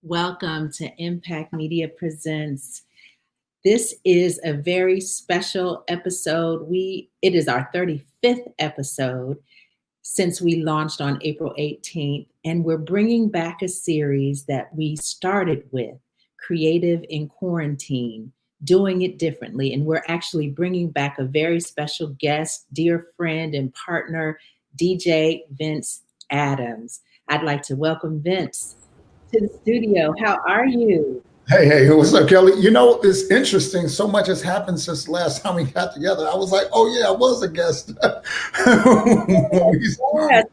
Welcome to Impact Media Presents. This is a very special episode. It is our 35th episode since we launched on April 18th, and we're bringing back a series that we started with, Creative in Quarantine, doing it differently. And we're actually bringing back a very special guest, dear friend and partner, DJ Vince Adams. I'd like to welcome Vince to the studio. How are you? Hey, what's up, Kelly? You know, it's interesting. So much has happened since the last time we got together. I was like, oh, yeah, I was a guest. Yes,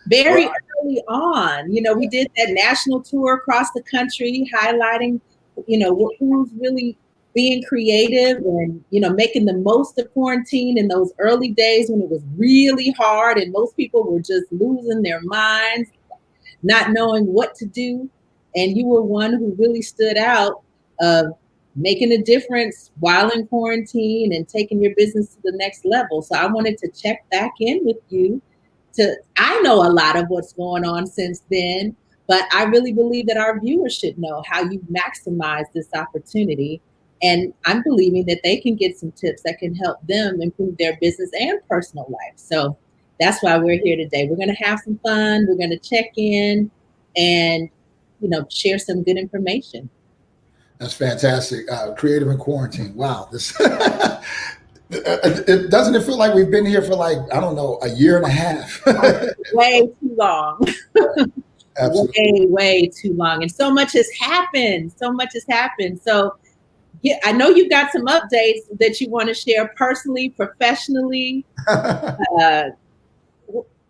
very early on. We did that national tour across the country, highlighting, who's really being creative and, making the most of quarantine in those early days when it was really hard and most people were just losing their minds, not knowing what to do. And you were one who really stood out of making a difference while in quarantine and taking your business to the next level. So I wanted to check back in with you. I know a lot of what's going on since then, but I really believe that our viewers should know how you maximize this opportunity. And I'm believing that they can get some tips that can help them improve their business and personal life. So that's why we're here today. We're going to have some fun. We're going to check in and share some good information. That's fantastic. Creative in Quarantine. Wow. This doesn't it feel like we've been here for I don't know, a year and a half? Way too long. Absolutely. Way too long. And so much has happened. So yeah, I know you've got some updates that you want to share personally, professionally.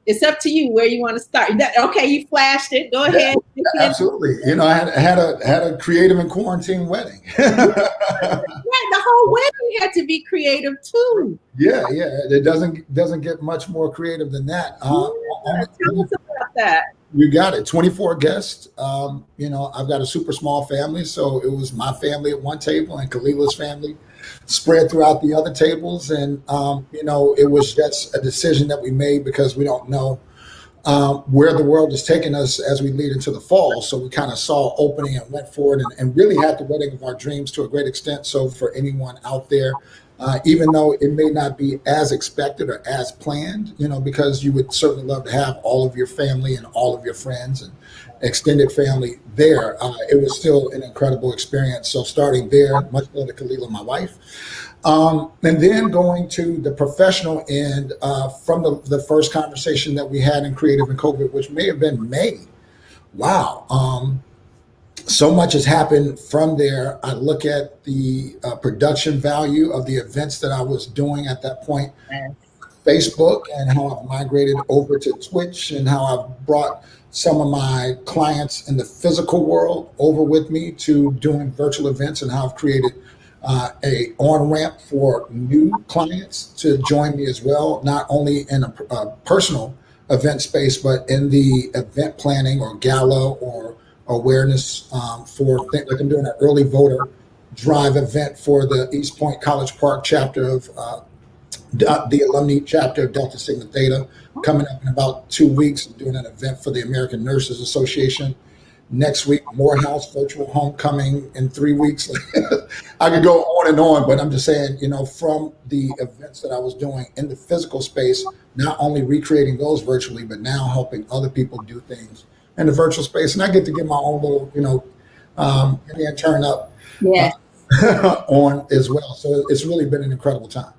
It's up to you where you want to start. Okay, you flashed it. Go ahead. Absolutely. I had a creative in quarantine wedding. Right, the whole wedding had to be creative too. Yeah. It doesn't get much more creative than that. Tell us about that. You got it. 24 guests. I've got a super small family, so it was my family at one table and Khalila's family spread throughout the other tables. And, it was just a decision that we made because we don't know where the world is taking us as we lead into the fall. So we kind of saw opening and went forward and really had the wedding of our dreams to a great extent. So for anyone out there, even though it may not be as expected or as planned, because you would certainly love to have all of your family and all of your friends and extended family there, it was still an incredible experience. So starting there, much love to Khalila, my wife. And then going to the professional end from the first conversation that we had in Creative and COVID, which may have been May. Wow. So much has happened from there. I look at the production value of the events that I was doing at that point, Facebook, and how I've migrated over to Twitch and how I've brought some of my clients in the physical world over with me to doing virtual events and how I've created a on-ramp for new clients to join me as well, not only in a personal event space, but in the event planning or gala or awareness for like I'm doing an early voter drive event for the East Point College Park chapter of the alumni chapter of Delta Sigma Theta, coming up in about 2 weeks. I'm doing an event for the American Nurses Association next week. Morehouse virtual homecoming in 3 weeks. I could go on, but I'm just saying, from the events that I was doing in the physical space, not only recreating those virtually, but now helping other people do things in the virtual space. And I get to get my own little, and turn up on as well. So it's really been an incredible time.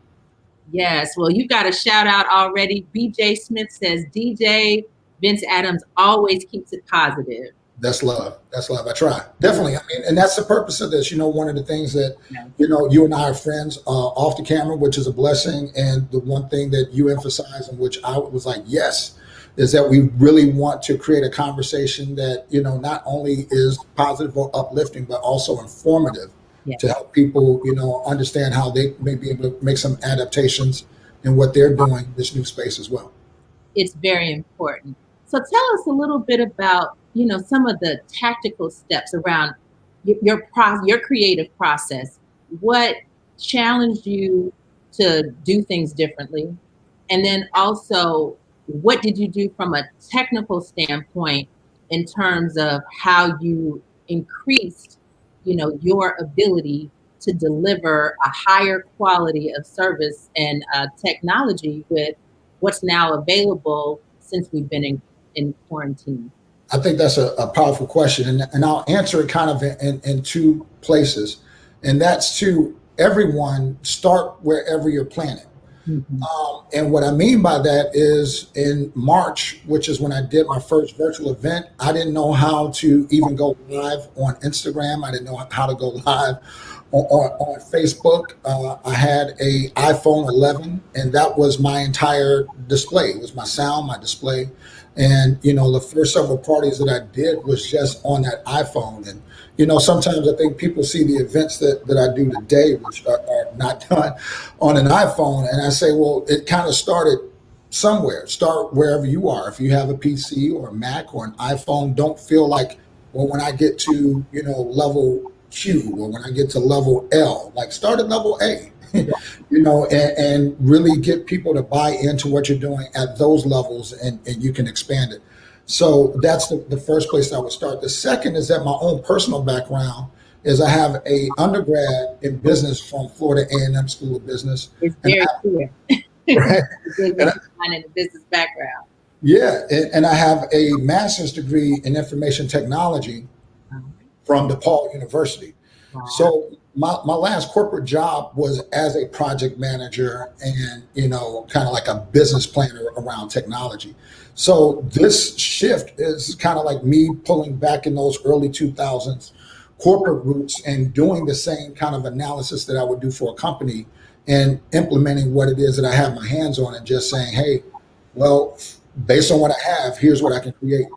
Yes. Well, you got a shout out already. BJ Smith says, DJ Vince Adams always keeps it positive. That's love. I try. Definitely. I mean, and that's the purpose of this. One of the things that, you and I are friends off the camera, which is a blessing. And the one thing that you emphasize, and which I was like, yes, is that we really want to create a conversation that, not only is positive or uplifting, but also informative to help people, understand how they may be able to make some adaptations in what they're doing in this new space as well. It's very important. So tell us a little bit about, some of the tactical steps around your creative process. What challenged you to do things differently? And then also, what did you do from a technical standpoint in terms of how you increased, your ability to deliver a higher quality of service and technology with what's now available since we've been in quarantine? I think that's a powerful question, and I'll answer it kind of in two places, and that's to everyone start wherever you're planning. Mhm. And what I mean by that is in March, which is when I did my first virtual event, I didn't know how to even go live on Instagram. I didn't know how to go live on Facebook. I had a iPhone 11, and that was my entire display. It was my sound, my display, and the first several parties that I did was just on that iPhone. And sometimes I think people see the events that I do today, which are not done on an iPhone, and I say, well, it kind of started somewhere. Start wherever you are. If you have a PC or a Mac or an iPhone, don't feel like, well, when I get to level Q or when I get to level L, like start at level A. And really get people to buy into what you're doing at those levels, and you can expand it. So that's the first place I would start. The second is that my own personal background is I have a undergrad in business from Florida A&M School of Business, It's and very clear. I, and I, Mine in a business background. yeah, and I have a master's degree in information technology Um, from DePaul University. Wow. So my last corporate job was as a project manager and kind of like a business planner around technology. So this shift is kind of like me pulling back in those early 2000s corporate roots and doing the same kind of analysis that I would do for a company and implementing what it is that I have my hands on and just saying, hey, well, based on what I have, here's what I can create.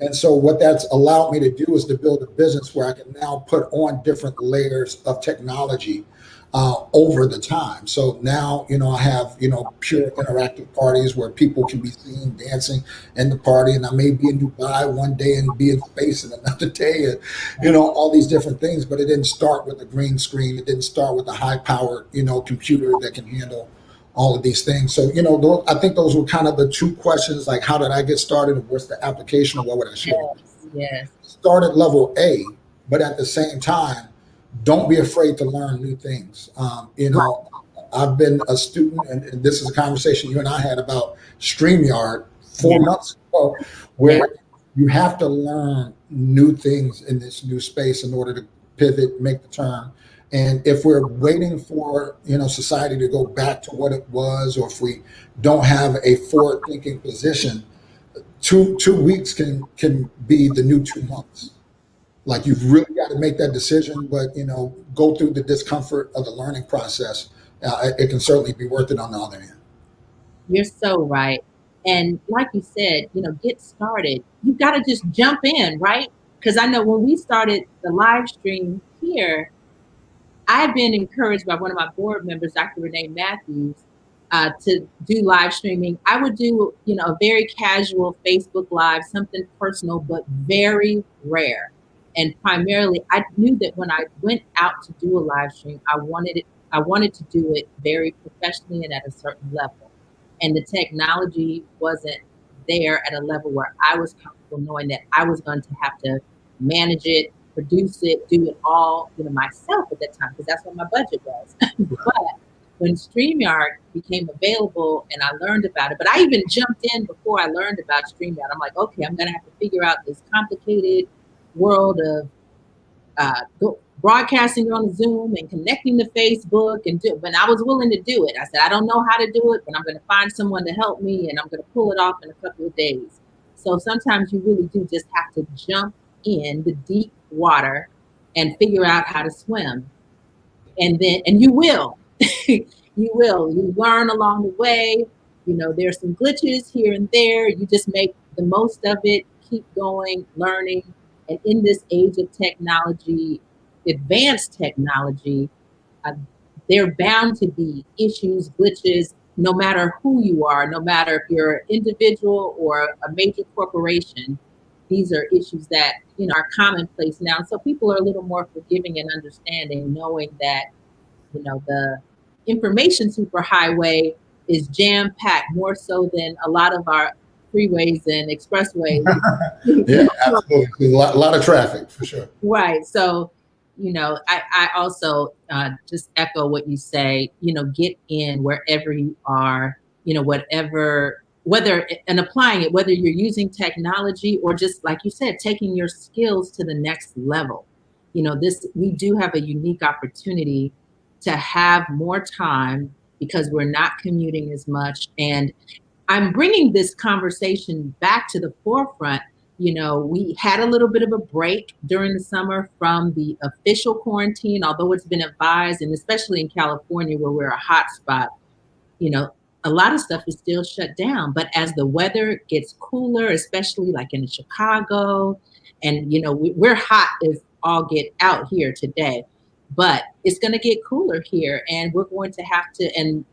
And so what that's allowed me to do is to build a business where I can now put on different layers of technology over the time. So now, I have, pure interactive parties where people can be seen dancing in the party. And I may be in Dubai one day and be in space and another day, and, all these different things. But it didn't start with a green screen. It didn't start with a high powered, computer that can handle all of these things. So, I think those were kind of the two questions, like how did I get started and what's the application or what would I share? Yes, yes. Start at level A, but at the same time, don't be afraid to learn new things. Right. I've been a student, and this is a conversation you and I had about StreamYard Yeah, 4 months ago, yeah. where you have to learn new things in this new space in order to pivot, make the turn. And if we're waiting for society to go back to what it was, or if we don't have a forward thinking position, two weeks can be the new 2 months. Like you've really got to make that decision, but go through the discomfort of the learning process. It can certainly be worth it on the other end. You're so right. And like you said, get started. You've got to just jump in, right? Because I know when we started the live stream here, I've been encouraged by one of my board members, Dr. Renee Matthews, to do live streaming. I would do, a very casual Facebook Live, something personal, but very rare. And primarily, I knew that when I went out to do a live stream, I wanted to do it very professionally and at a certain level. And the technology wasn't there at a level where I was comfortable knowing that I was going to have to manage it, produce it, do it all, myself at that time, because that's what my budget was. But when StreamYard became available and I learned about it, but I even jumped in before I learned about StreamYard. I'm like, okay, I'm going to have to figure out this complicated world of broadcasting on Zoom and connecting to Facebook and do. But I was willing to do it. I said, I don't know how to do it, but I'm going to find someone to help me, and I'm going to pull it off in a couple of days. So sometimes you really do just have to jump in the deep water and figure out how to swim, and you will. You learn along the way. There's some glitches here and there. You just make the most of it, keep going, learning. And in this age of technology, advanced technology, uh, there are bound to be issues, glitches, no matter who you are, no matter if you're an individual or a major corporation. These are issues that are commonplace now. So people are a little more forgiving and understanding, knowing that the information superhighway is jam packed more so than a lot of our freeways and expressways. Yeah, absolutely. A lot of traffic for sure. Right. So, I also just echo what you say, get in wherever you are, whatever, whether, and applying it, whether you're using technology or just, like you said, taking your skills to the next level. We do have a unique opportunity to have more time because we're not commuting as much. And I'm bringing this conversation back to the forefront. We had a little bit of a break during the summer from the official quarantine, although it's been advised, and especially in California where we're a hot spot, you know, a lot of stuff is still shut down. But as the weather gets cooler, especially like in Chicago, and we're hot as all get out here today, but it's going to get cooler here, and we're going to have to, and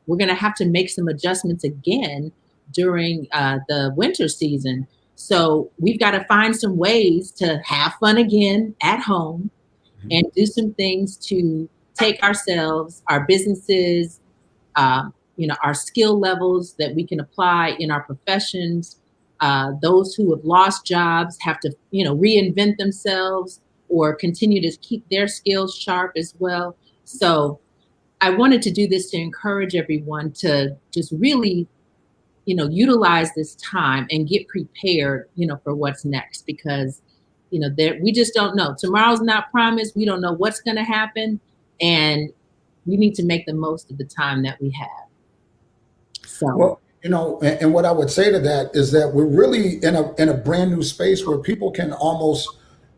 we're going to have to make some adjustments again during the winter season. So we've got to find some ways to have fun again at home and do some things to take ourselves, our businesses, our skill levels that we can apply in our professions. Those who have lost jobs have to, reinvent themselves or continue to keep their skills sharp as well. So I wanted to do this to encourage everyone to just really, utilize this time and get prepared, for what's next, because, we just don't know. Tomorrow's not promised. We don't know what's going to happen. And we need to make the most of the time that we have. So, Well, and what I would say to that is that we're really in a brand new space where people can almost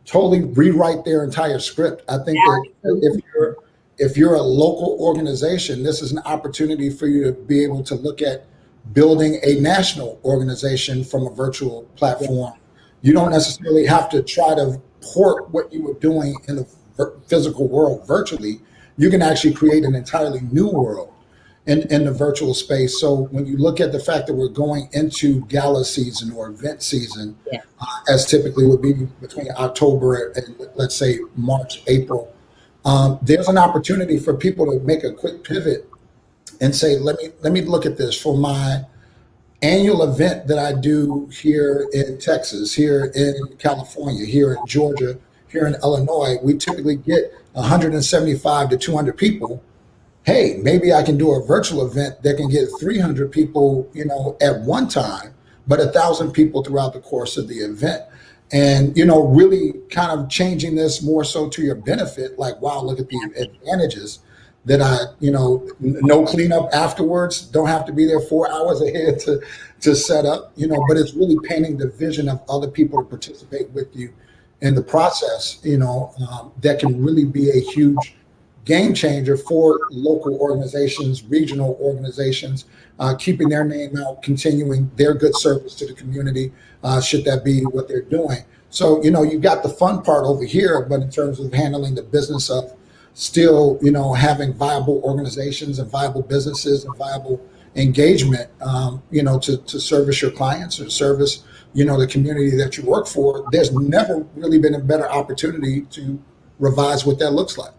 totally rewrite their entire script. I think that if you're a local organization, this is an opportunity for you to be able to look at building a national organization from a virtual platform. You don't necessarily have to try to port what you were doing in the physical world virtually. You can actually create an entirely new world in the virtual space. So when you look at the fact that we're going into gala season or event season, as typically would be between October and let's say March, April, there's an opportunity for people to make a quick pivot and say, let me look at this for my annual event that I do here in Texas, here in California, here in Georgia, here in Illinois. We typically get 175 to 200 people. Hey, maybe I can do a virtual event that can get 300 people, at one time, but 1,000 people throughout the course of the event. And, really kind of changing this more so to your benefit, like, wow, look at the advantages that no cleanup afterwards, don't have to be there 4 hours ahead to set up, but it's really painting the vision of other people to participate with you in the process, that can really be a huge game changer for local organizations, regional organizations, keeping their name out, continuing their good service to the community, should that be what they're doing. So, you've got the fun part over here, but in terms of handling the business of still, having viable organizations and viable businesses and viable engagement, to service your clients or service, the community that you work for, there's never really been a better opportunity to revise what that looks like.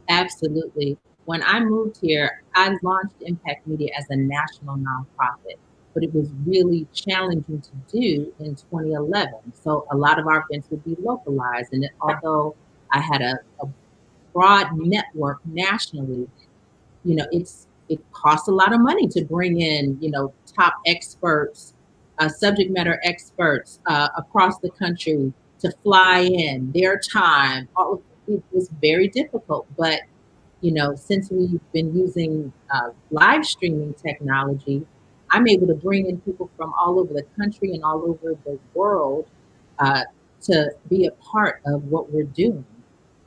absolutely. When I moved here, I launched Impact Media as a national nonprofit, but it was really challenging to do in 2011. So a lot of our events would be localized. And although I had a broad network nationally, it costs a lot of money to bring in, top experts, subject matter experts across the country to fly in their time. It was very difficult, but since we've been using live streaming technology, I'm able to bring in people from all over the country and all over the world uh, to be a part of what we're doing.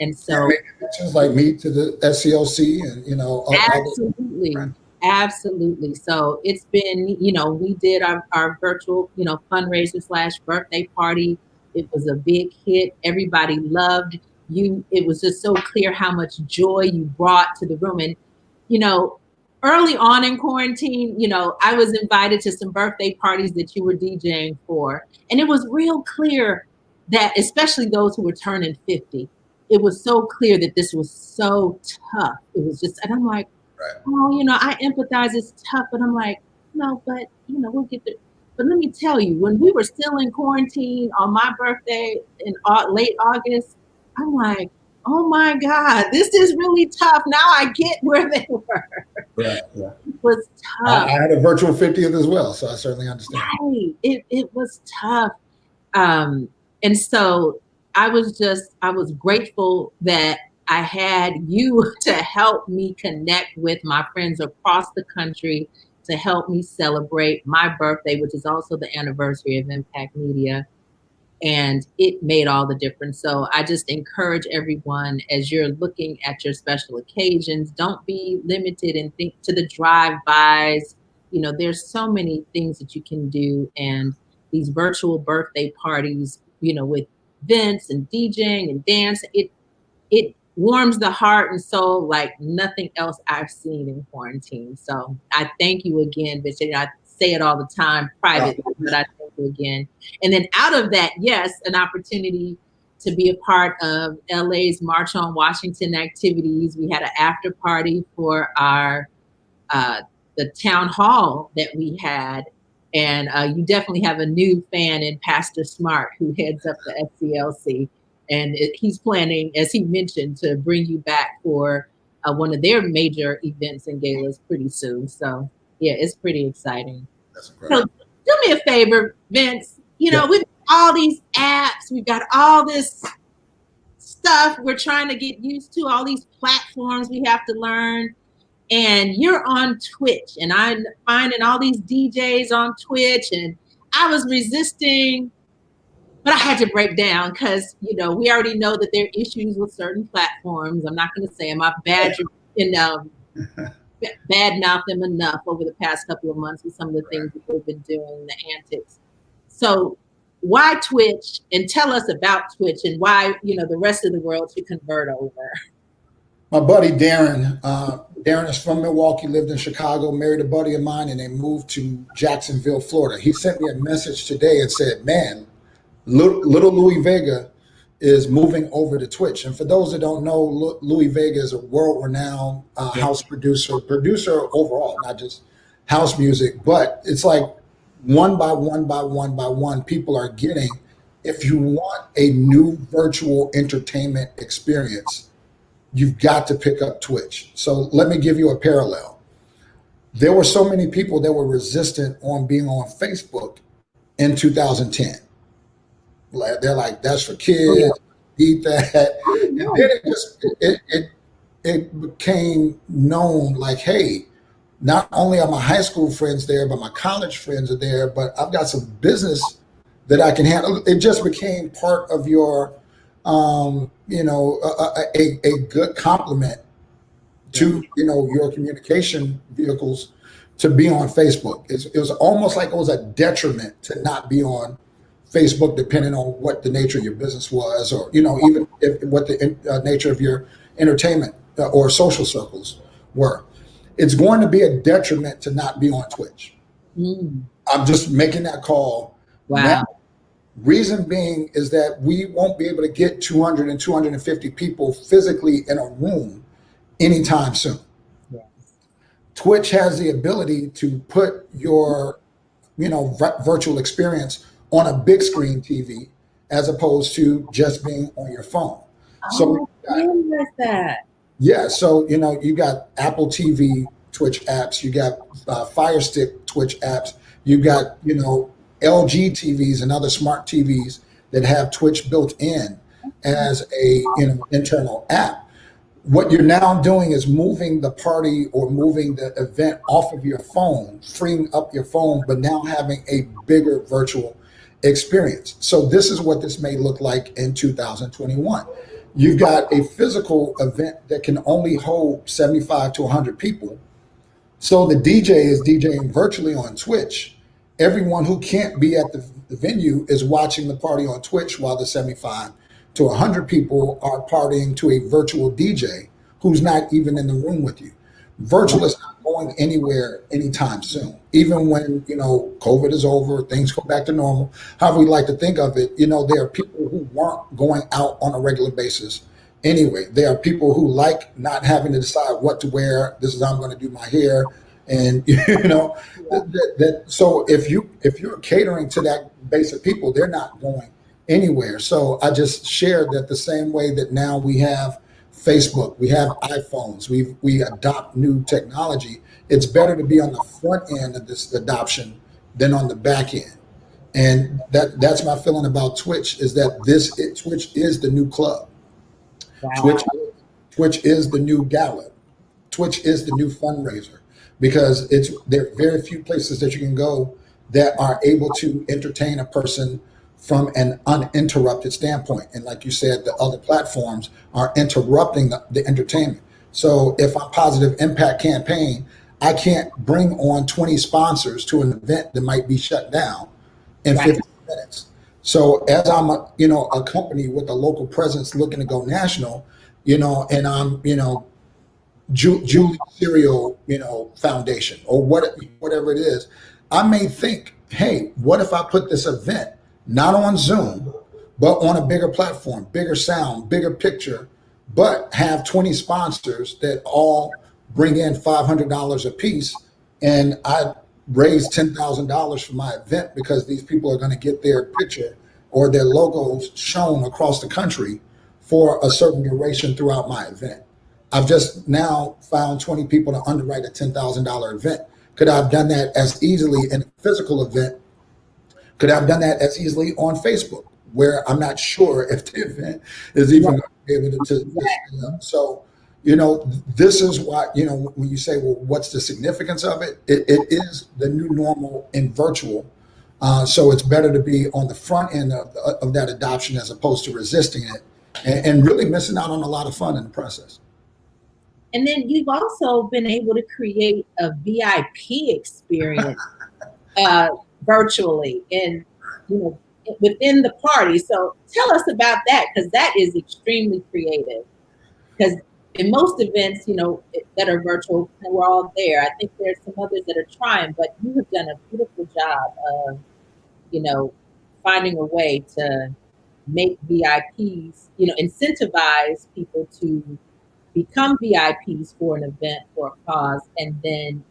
And so, Connections like me to the SCLC and absolutely, absolutely. So it's been, we did our virtual, fundraiser slash birthday party. It was a big hit. Everybody loved you. It was just so clear how much joy you brought to the room. And, you know, early on in quarantine, I was invited to some birthday parties that you were DJing for. And it was real clear that, especially those who were turning 50, it was so clear that this was so tough. It was just, and I'm like, right. oh, I empathize. It's tough, but I'm like, no, but we'll get there. But let me tell you, when we were still in quarantine on my birthday in late August, I'm like, oh my God, this is really tough. Now I get where they were. Right. Yeah. It was I tough. had a virtual 50th as well, so I certainly understand. Right. It was tough. Um, and so I was grateful that I had you to help me connect with my friends across the country to help me celebrate my birthday, which is also the anniversary of Impact Media. And it made all the difference. So I just encourage everyone, as you're looking at your special occasions, don't be limited and think to the drive-bys. You know, there's so many things that you can do, and these virtual birthday parties, you know, with events and DJing and dance, it warms the heart and soul like nothing else I've seen in quarantine. So I thank you again, Bishop. I say it all the time privately, but I thank you again. And then out of that, yes, an opportunity to be a part of LA's March on Washington activities. We had an after party for our the town hall that we had. And you definitely have a new fan in Pastor Smart, who heads up the SCLC. And he's planning, as he mentioned, to bring you back for one of their major events and galas pretty soon. So, yeah, it's pretty exciting. That's So, incredible. do me a favor, Vince. You know, Yeah. we've got all these apps, we've got all this stuff we're trying to get used to, all these platforms we have to learn. And you're on Twitch, and I'm finding all these DJs on Twitch, and I was resisting, but I had to break down because, you know, we already know that there are issues with certain platforms. I'm not going to say them. I've bad-mouthed them enough over the past couple of months with some of the things that they've been doing, the antics. So why Twitch? And tell us about Twitch and why, you know, the rest of the world should convert over. My buddy Darren, Darren is from Milwaukee, lived in Chicago, married a buddy of mine, and they moved to Jacksonville, Florida. He sent me a message today and said, man, little Louis Vega is moving over to Twitch. And for those that don't know, Louis Vega is a world-renowned house producer overall, not just house music, but it's like one by one, people are getting, if you want a new virtual entertainment experience, you've got to pick up Twitch. So let me give you a parallel. There were so many people that were resistant on being on Facebook in 2010. They're like, that's for kids, eat that. And then it became known like, hey, not only are my high school friends there, but my college friends are there, but I've got some business that I can handle. It just became part of your you know, a good compliment to, you know, your communication vehicles to be on Facebook. It was almost like it was a detriment to not be on Facebook, depending on what the nature of your business was, or, you know, even what the nature of your entertainment or social circles were. It's going to be a detriment to not be on Twitch. I'm just making that call. Wow. Now, reason being is that we won't be able to get 200 and 250 people physically in a room anytime soon. Yes. Twitch has the ability to put your, you know, virtual experience on a big screen TV as opposed to just being on your phone. So I didn't realize that. Yeah, so, you know, you got Apple TV Twitch apps, you got Fire Stick Twitch apps, you got, you know, LG TVs and other smart TVs that have Twitch built in as a, you know, internal app. What you're now doing is moving the party or moving the event off of your phone, freeing up your phone, but now having a bigger virtual experience. So this is what this may look like in 2021. You've got a physical event that can only hold 75 to 100 people. So the DJ is DJing virtually on Twitch. Everyone who can't be at the venue is watching the party on Twitch while the 75 to 100 people are partying to a virtual DJ who's not even in the room with you. Virtual is not going anywhere anytime soon. Even when, you know, COVID is over, things go back to normal, however we like to think of it, you know, there are people who weren't going out on a regular basis anyway. There are people who like not having to decide what to wear. This is how I'm going to do my hair And so if you're catering to that base of people, they're not going anywhere. So I just shared that the same way that now we have Facebook, we have iPhones, we adopt new technology. It's better to be on the front end of this adoption than on the back end. And that's my feeling about Twitch, is that Twitch is the new club. Wow. Twitch is the new gala. Twitch is the new fundraiser, because there are very few places that you can go that are able to entertain a person from an uninterrupted standpoint. And like you said, the other platforms are interrupting the entertainment. So if I'm Positive Impact Campaign, I can't bring on 20 sponsors to an event that might be shut down in Right. 15 minutes. So as I'm a company with a local presence looking to go national, and I'm, Julie Cereal, Foundation, or whatever it is, I may think, hey, what if I put this event not on Zoom, but on a bigger platform, bigger sound, bigger picture, but have 20 sponsors that all bring in $500 a piece, and I raise $10,000 for my event because these people are going to get their picture or their logos shown across the country for a certain duration throughout my event. I've just now found 20 people to underwrite a $10,000 event. Could I have done that as easily in a physical event? Could I have done that as easily on Facebook, where I'm not sure if the event is even going to be able to stay up? So, this is why, when you say, well, what's the significance of it? It is the new normal in virtual. So it's better to be on the front end of that adoption as opposed to resisting it and really missing out on a lot of fun in the process. And then you've also been able to create a VIP experience virtually and within the party. So tell us about that, because that is extremely creative. Because in most events, that are virtual, we're all there. I think there's some others that are trying, but you have done a beautiful job of, finding a way to make VIPs, incentivize people to become VIPs for an event, for a cause, and then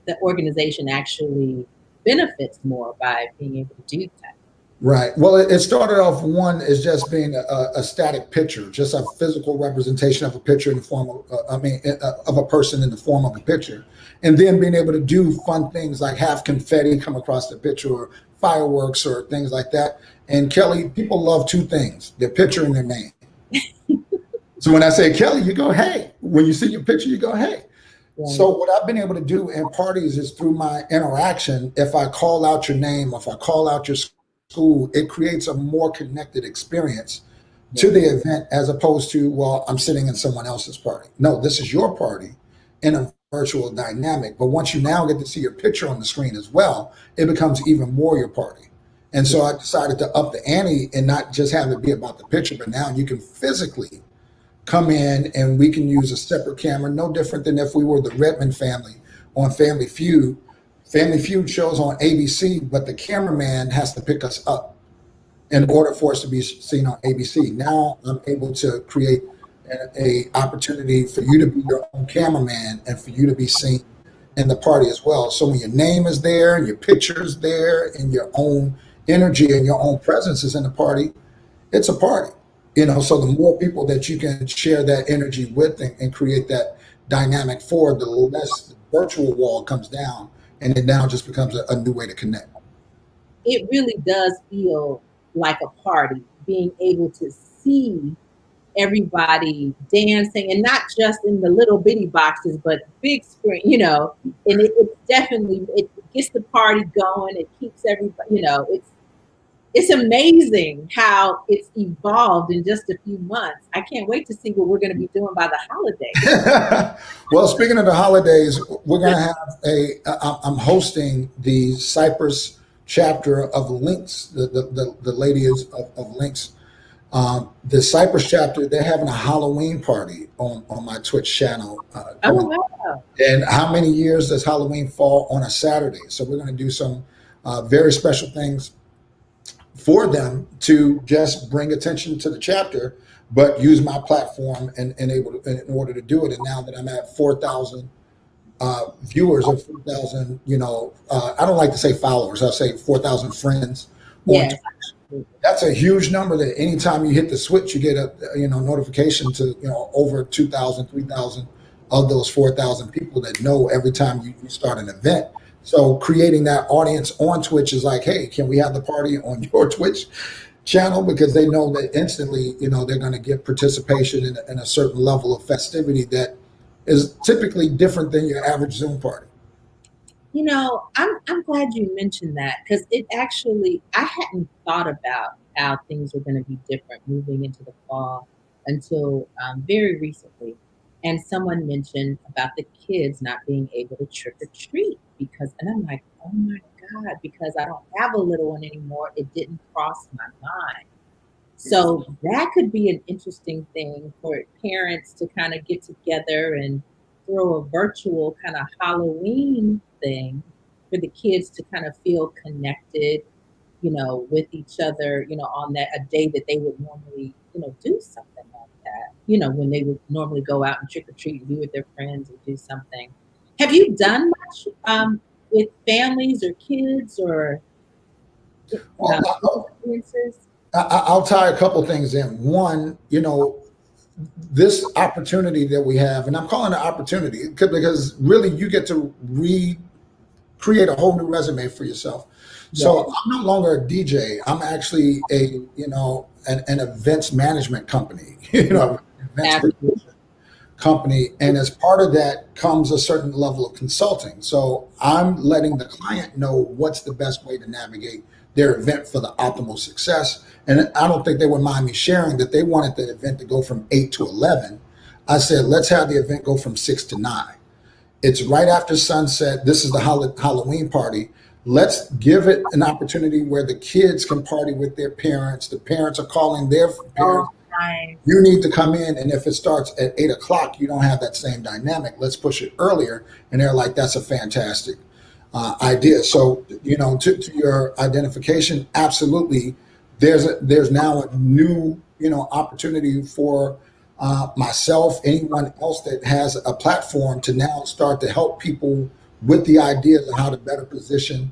the organization actually benefits more by being able to do that. Right. Well, it started off, one is just being a static picture, just a physical representation of a picture in the form of a person in the form of a picture. And then being able to do fun things like have confetti come across the picture, or fireworks, or things like that. And Kelly, people love two things: their picture and their name. So when I say Kelly, you go, hey. When you see your picture, you go, hey. Right. So what I've been able to do in parties is through my interaction, if I call out your name, if I call out your school, it creates a more connected experience to the event, as opposed to, well, I'm sitting in someone else's party. No, this is your party in a virtual dynamic. But once you now get to see your picture on the screen as well, it becomes even more your party. And so I decided to up the ante and not just have it be about the picture, but now you can physically come in and we can use a separate camera, no different than if we were the Redmond family on Family Feud. Family Feud shows on ABC, but the cameraman has to pick us up in order for us to be seen on ABC. Now I'm able to create a opportunity for you to be your own cameraman and for you to be seen in the party as well. So when your name is there and your picture is there and your own energy and your own presence is in the party, it's a party. So the more people that you can share that energy with and create that dynamic for, the less the virtual wall comes down, and it now just becomes a new way to connect. It really does feel like a party, being able to see everybody dancing, and not just in the little bitty boxes, but big screen, and it definitely, it gets the party going. It keeps everybody, it's amazing how it's evolved in just a few months. I can't wait to see what we're going to be doing by the holidays. Well, speaking of the holidays, we're going to have I'm hosting the Cyprus chapter of Links, the lady of Links. The Cyprus chapter, they're having a Halloween party on my Twitch channel. Wow. And how many years does Halloween fall on a Saturday? So we're going to do some very special things for them to just bring attention to the chapter, but use my platform in order to do it. And now that I'm at 4,000 viewers or 4,000, I don't like to say followers. I'll say 4,000 friends on Yes. Twitch. That's a huge number that anytime you hit the switch, you get a, notification to, over 2,000, 3,000 of those 4,000 people that know every time you start an event. So creating that audience on Twitch is like, hey, can we have the party on your Twitch channel? Because they know that instantly, they're going to get participation in a certain level of festivity that is typically different than your average Zoom party. I'm glad you mentioned that, because it actually, I hadn't thought about how things were going to be different moving into the fall until very recently. And someone mentioned about the kids not being able to trick or treat and I'm like, oh my God, because I don't have a little one anymore. It didn't cross my mind. So that could be an interesting thing for parents to kind of get together and throw a virtual kind of Halloween thing for the kids to kind of feel connected, with each other, on a day that they would normally, do something like that, when they would normally go out and trick or treat and be with their friends and do something. Have you done much with families or kids or experiences? I'll tie a couple things in. One, this opportunity that we have, and I'm calling it opportunity because really you get to create a whole new resume for yourself. So I'm no longer a DJ. I'm actually an events management company, events production company. And as part of that comes a certain level of consulting. So I'm letting the client know what's the best way to navigate their event for the optimal success. And I don't think they would mind me sharing that they wanted the event to go from 8 to 11. I said, let's have the event go from 6 to 9. It's right after sunset. This is the Halloween party. Let's give it an opportunity where the kids can party with their parents. The parents are calling their parents. Nice. You need to come in. And if it starts at 8 o'clock, you don't have that same dynamic. Let's push it earlier. And they're like, that's a fantastic idea. So, to your identification, absolutely. There's now a new, opportunity for myself, anyone else that has a platform to now start to help people with the ideas of how to better position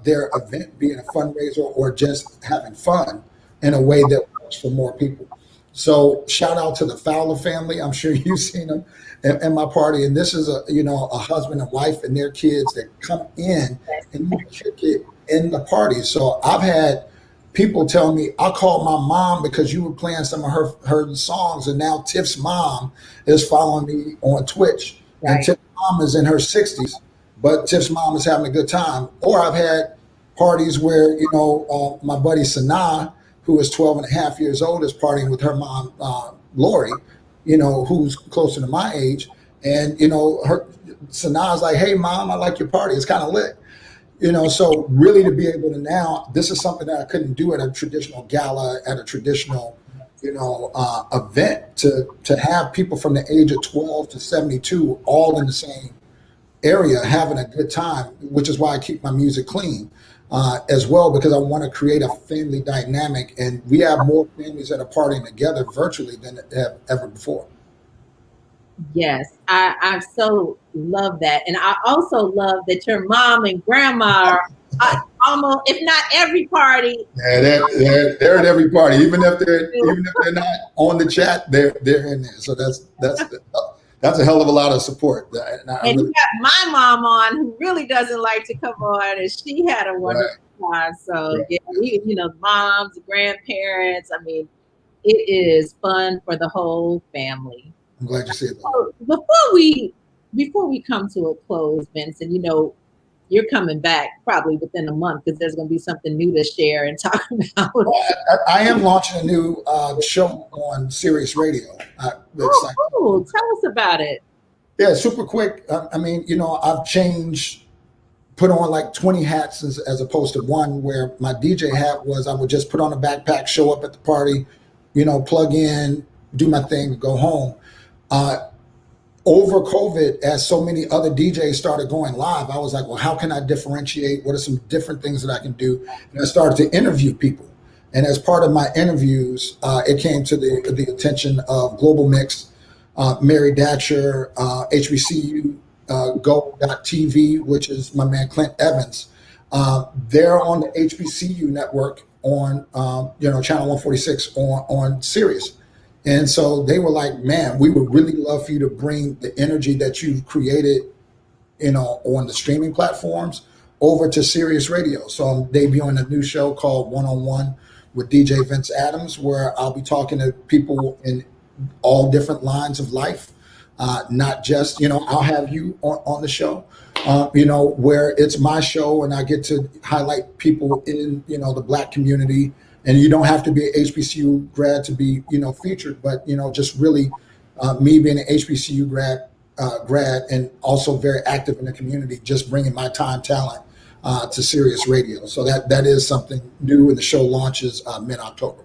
their event, being a fundraiser or just having fun in a way that works for more people. So shout out to the Fowler family. I'm sure you've seen them in my party. And this is a husband and wife and their kids that come in and you kick it in the party. So I've had people tell me, I called my mom because you were playing some of her songs, and now Tiff's mom is following me on Twitch. Right. And Tiff's mom is in her 60s, but Tiff's mom is having a good time. Or I've had parties where, my buddy Sanaa, who is 12 and a half years old, is partying with her mom, Lori, who's closer to my age. And, Sanaa's like, hey, mom, I like your party. It's kind of lit. So really to be able to now, this is something that I couldn't do at a traditional gala, at a traditional, event, to have people from the age of 12 to 72 all in the same area having a good time, which is why I keep my music clean as well, because I want to create a family dynamic. And we have more families that are partying together virtually than have ever before. Yes, I so love that. And I also love that your mom and grandma are almost, if not every party. Yeah, they're at every party, even if they're not on the chat, they're in there. So that's a hell of a lot of support. And you got my mom on, who really doesn't like to come on, and she had a wonderful time. So yeah, moms, grandparents. I mean, it is fun for the whole family. I'm glad you said that. So before we come to a close, Vincent, you're coming back probably within a month because there's going to be something new to share and talk about. I am launching a new show on Sirius Radio. Cool. Tell us about it. Yeah, super quick. I've changed, put on like 20 hats as opposed to one, where my DJ hat was I would just put on a backpack, show up at the party, plug in, do my thing, go home. Over COVID, as so many other DJs started going live, I was like, well, how can I differentiate? What are some different things that I can do? And I started to interview people. And as part of my interviews, it came to the attention of Global Mix, Mary Datcher, HBCU Go.tv, which is my man Clint Evans. They're on the HBCU network on channel 146 on Sirius. And so they were like, man, we would really love for you to bring the energy that you've created, on the streaming platforms over to Sirius Radio. So I'm debuting a new show called One on One with DJ Vince Adams, where I'll be talking to people in all different lines of life, not just, I'll have you on the show, where it's my show and I get to highlight people in, the Black community. And you don't have to be an HBCU grad to be, featured, but, just really me being an HBCU grad and also very active in the community, just bringing my time, talent to Sirius Radio. So that is something new, and the show launches mid-October.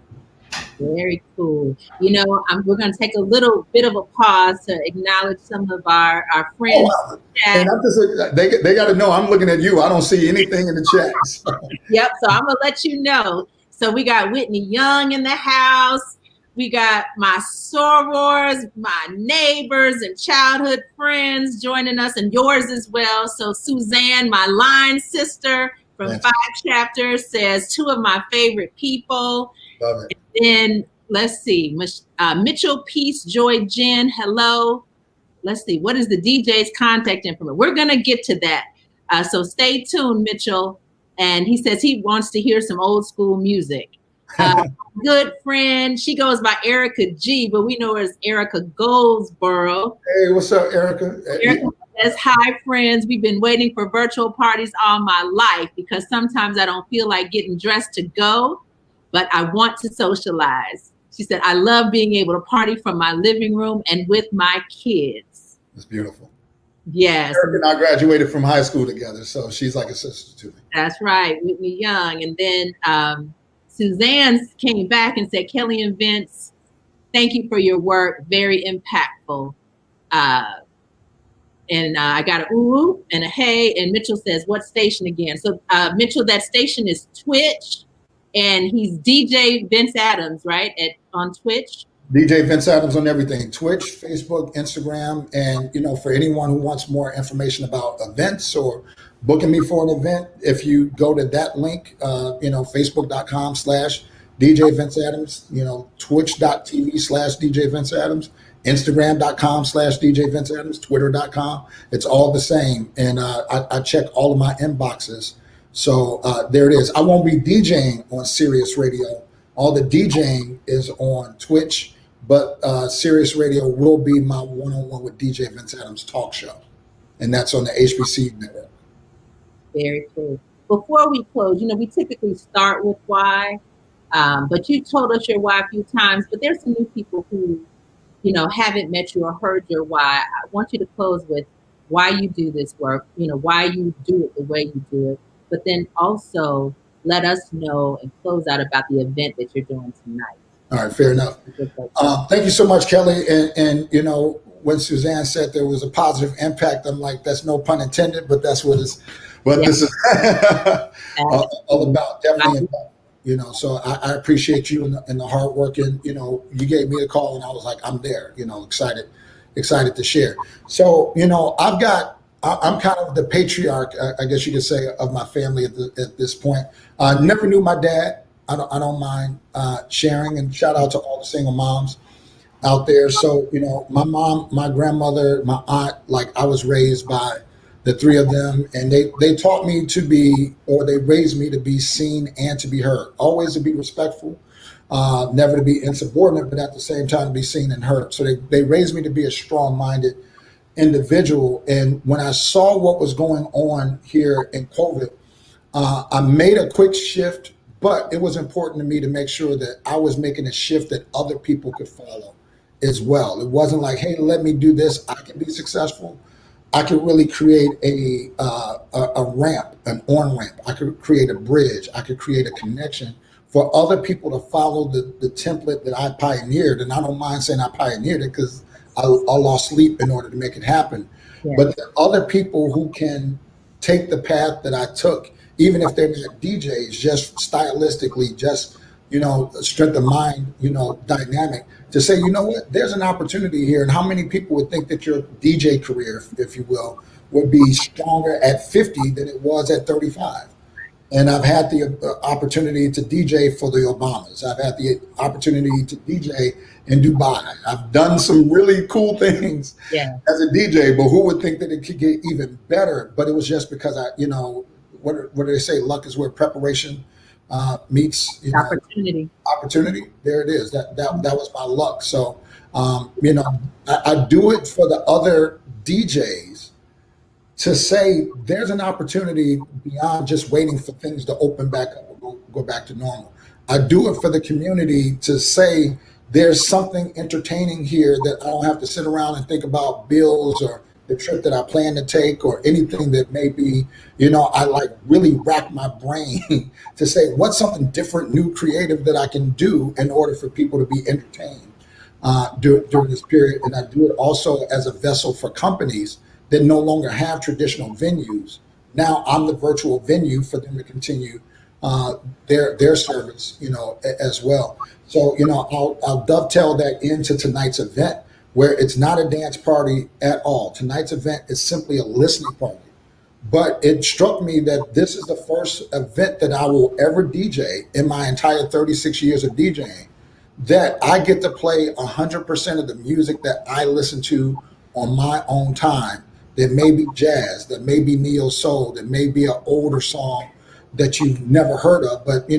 Very cool. We're going to take a little bit of a pause to acknowledge some of our friends. Oh, wow. And I'm just, they got to know I'm looking at you. I don't see anything in the chat. So. Yep. So I'm going to let you know. So we got Whitney Young in the house. We got my sorors, my neighbors and childhood friends joining us, and yours as well. So Suzanne, my line sister from Yes. 5 Chapters, says 2 of my favorite people. Love it. And then let's see, Mitchell Peace, Joy Jen, hello. Let's see, what is the DJ's contact information? We're going to get to that. So stay tuned, Mitchell. And he says he wants to hear some old school music. Good friend. She goes by Erica G, but we know her as Erica Goldsboro. Hey, what's up, Erica? Erica says, hi, friends. We've been waiting for virtual parties all my life because sometimes I don't feel like getting dressed to go, but I want to socialize. She said, I love being able to party from my living room and with my kids. It's beautiful. Yes. Erica and I graduated from high school together, so she's like a sister to me. That's right, Whitney Young. And then Suzanne came back and said, Kelly and Vince, thank you for your work. Very impactful. And I got a ooh and a hey. And Mitchell says, what station again? So Mitchell, that station is Twitch. And he's DJ Vince Adams, right? On Twitch. DJ Vince Adams on everything: Twitch, Facebook, Instagram. And, for anyone who wants more information about events or booking me for an event, if you go to that link, facebook.com/DJ Vince Adams, twitch.tv/DJ Vince Adams, Instagram.com/DJ Vince Adams, Twitter.com. It's all the same. And I check all of my inboxes. So there it is. I won't be DJing on Sirius Radio. All the DJing is on Twitch, but Sirius Radio will be my one-on-one with DJ Vince Adams talk show. And that's on the HBC network. Very cool. Before we close, we typically start with why, but you told us your why a few times, but there's some new people who, haven't met you or heard your why. I want you to close with why you do this work, why you do it the way you do it, but then also let us know and close out about the event that you're doing tonight. All right, fair enough. Thank you so much, Kelly. And when Suzanne said there was a positive impact, I'm like, that's no pun intended, but that's what this is all about. Definitely. So I appreciate you and the hard work. And, you gave me a call and I was like, I'm there, excited to share. So, I'm kind of the patriarch, I guess you could say, of my family at this point. Never knew my dad. I don't mind sharing, and shout out to all the single moms out there. So, my mom, my grandmother, my aunt, I was raised by the 3 of them, and they taught me to be, or they raised me to be seen and to be heard. Always to be respectful, never to be insubordinate, but at the same time to be seen and heard. So they raised me to be a strong-minded individual. And when I saw what was going on here in COVID, I made a quick shift, but it was important to me to make sure that I was making a shift that other people could follow as well. It wasn't like, hey, let me do this, I can be successful. I could really create a ramp, an on-ramp. I could create a bridge. I could create a connection for other people to follow the template that I pioneered. And I don't mind saying I pioneered it because I lost sleep in order to make it happen. Yeah. But the other people who can take the path that I took, even if they're not DJs, just stylistically, just strength of mind, dynamic to say, you know what, there's an opportunity here. And how many people would think that your DJ career, if you will, would be stronger at 50 than it was at 35? And I've had the opportunity to DJ for the Obamas. I've had the opportunity to DJ in Dubai. I've done some really cool things as a DJ, but who would think that it could get even better? But it was just because what do they say? Luck is where preparation meets opportunity. Opportunity. There it is. That was my luck. So, I do it for the other DJs to say there's an opportunity beyond just waiting for things to open back up or go back to normal. I do it for the community to say there's something entertaining here that I don't have to sit around and think about bills or the trip that I plan to take or anything that may be, I really rack my brain to say what's something different, new, creative that I can do in order for people to be entertained during this period. And I do it also as a vessel for companies that no longer have traditional venues. Now I'm the virtual venue for them to continue their service, as well. So, I'll dovetail that into tonight's event, where it's not a dance party at all. Tonight's event is simply a listening party. But it struck me that this is the first event that I will ever DJ in my entire 36 years of DJing, that I get to play 100% of the music that I listen to on my own time. That may be jazz, that may be neo soul, that may be an older song that you've never heard of. But,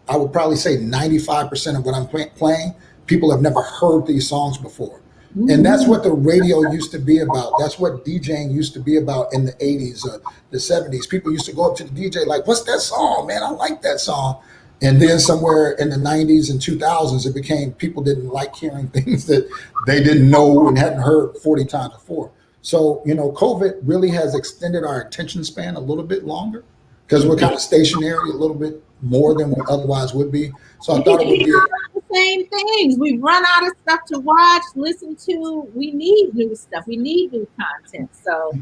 I would probably say 95% of what I'm playing, people have never heard these songs before. And that's what the radio used to be about. That's what DJing used to be about in the 80s or the 70s. People used to go up to the DJ like, what's that song, man? I like that song. And then somewhere in the 90s and 2000s, it became people didn't like hearing things that they didn't know and hadn't heard 40 times before. So, COVID really has extended our attention span a little bit longer because we're kind of stationary a little bit more than we otherwise would be. So I thought it would be the same things. We've run out of stuff to watch, listen to. We need new stuff. We need new content. So,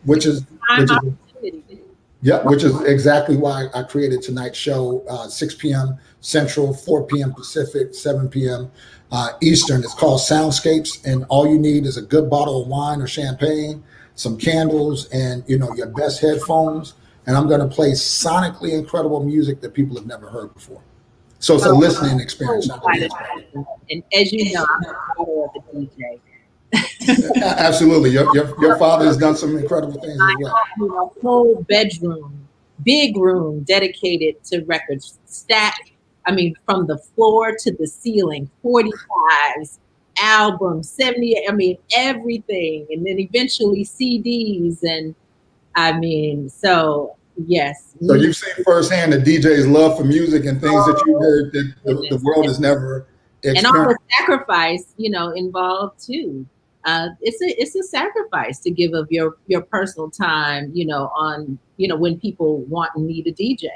which is exactly why I created tonight's show, 6 p.m. Central, 4 p.m. Pacific, 7 p.m. Eastern. It's called Soundscapes, and all you need is a good bottle of wine or champagne, some candles, and your best headphones. And I'm going to play sonically incredible music that people have never heard before. So it's a listening experience. And as you know, I'm a father of the DJ. Absolutely. Your father has done some incredible things as well. A whole bedroom, big room dedicated to records, stacked. From the floor to the ceiling, 45s, albums, 70, everything. And then eventually CDs. And so yes. So you've seen firsthand the DJ's love for music and things that you heard that the world has never experienced. And all the sacrifice, involved too. It's a sacrifice to give of your personal time, on, when people want and need a DJ.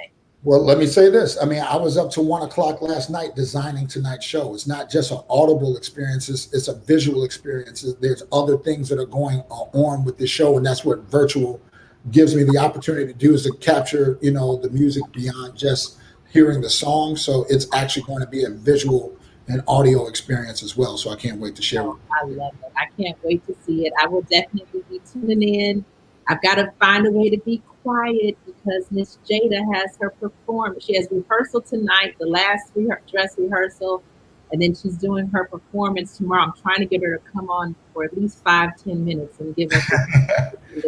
Well, let me say this. I was up to 1:00 last night designing tonight's show. It's not just an audible experience. It's a visual experience. There's other things that are going on with the show. And that's what virtual gives me the opportunity to do, is to capture, the music beyond just hearing the song. So it's actually going to be a visual and audio experience as well. So I can't wait to share it. I love it. I can't wait to see it. I will definitely be tuning in. I've got to find a way to be quiet because Miss Jada has her performance. She has rehearsal tonight, the last dress rehearsal, and then she's doing her performance tomorrow. I'm trying to get her to come on for at least 5-10 minutes and give us.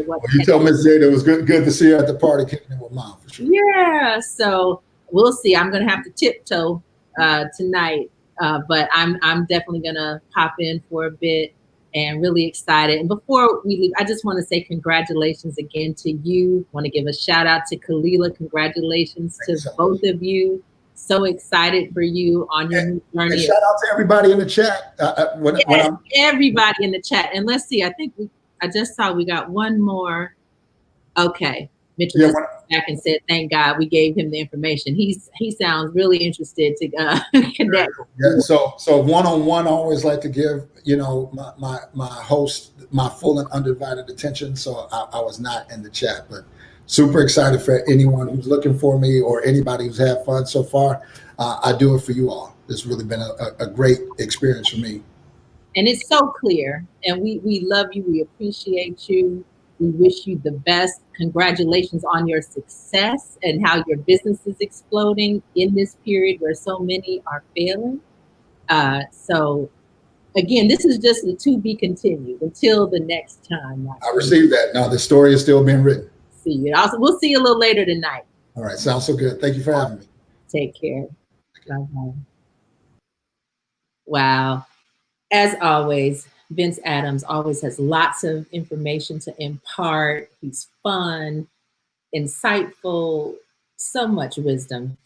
Well, you tell Miss Jada it was good to see her at the party, kicking it with Mom for sure. Yeah, so we'll see. I'm gonna have to tiptoe tonight, but I'm definitely gonna pop in for a bit. And really excited. And before we leave, I just want to say congratulations again to you. Want to give a shout out to Kalila. Congratulations to both of you. So excited for you on your new journey. And shout out to everybody in the chat. Everybody in the chat. And let's see. I just saw we got one more. Okay. Mitchell back and said, "Thank God we gave him the information." He sounds really interested to connect. Yeah. So one-on-one, I always like to give my host my full and undivided attention. So I was not in the chat, but super excited for anyone who's looking for me or anybody who's had fun so far. I do it for you all. It's really been a great experience for me. And it's so clear. And we love you. We appreciate you. We wish you the best. Congratulations on your success and how your business is exploding in this period where so many are failing. So again, this is just a to be continued until the next time. My I friend. received that. Now the story is still being written. See you. Also, we'll see you a little later tonight. All right. Sounds so good. Thank you for having me. Take care. Bye-bye. Wow. As always, Vince Adams always has lots of information to impart. He's fun, insightful, so much wisdom.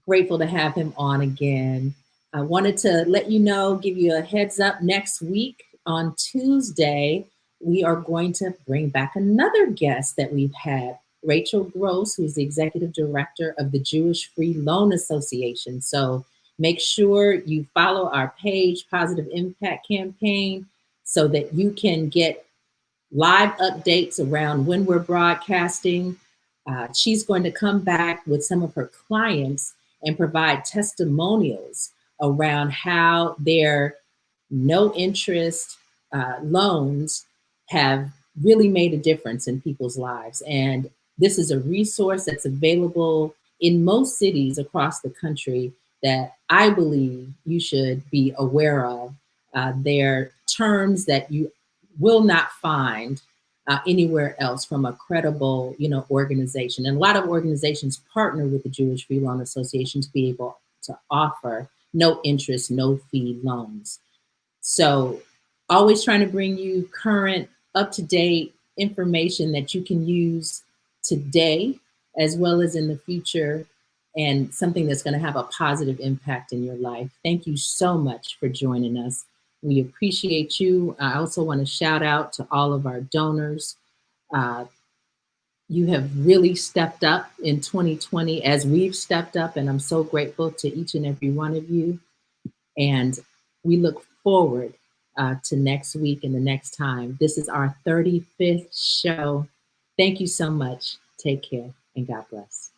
Grateful to have him on again. I wanted to let you know, give you a heads up next week on Tuesday, we are going to bring back another guest that we've had, Rachel Gross, who's the executive director of the Jewish Free Loan Association. So make sure you follow our page, Positive Impact Campaign, so that you can get live updates around when we're broadcasting. She's going to come back with some of her clients and provide testimonials around how their no interest loans have really made a difference in people's lives. And this is a resource that's available in most cities across the country that I believe you should be aware of. They're terms that you will not find anywhere else from a credible, organization. And a lot of organizations partner with the Jewish Free Loan Association to be able to offer no interest, no fee loans. So always trying to bring you current, up-to-date information that you can use today as well as in the future, and something that's going to have a positive impact in your life. Thank you so much for joining us. We appreciate you. I also want to shout out to all of our donors. You have really stepped up in 2020 as we've stepped up, and I'm so grateful to each and every one of you. And we look forward to next week and the next time. This is our 35th show. Thank you so much. Take care and God bless.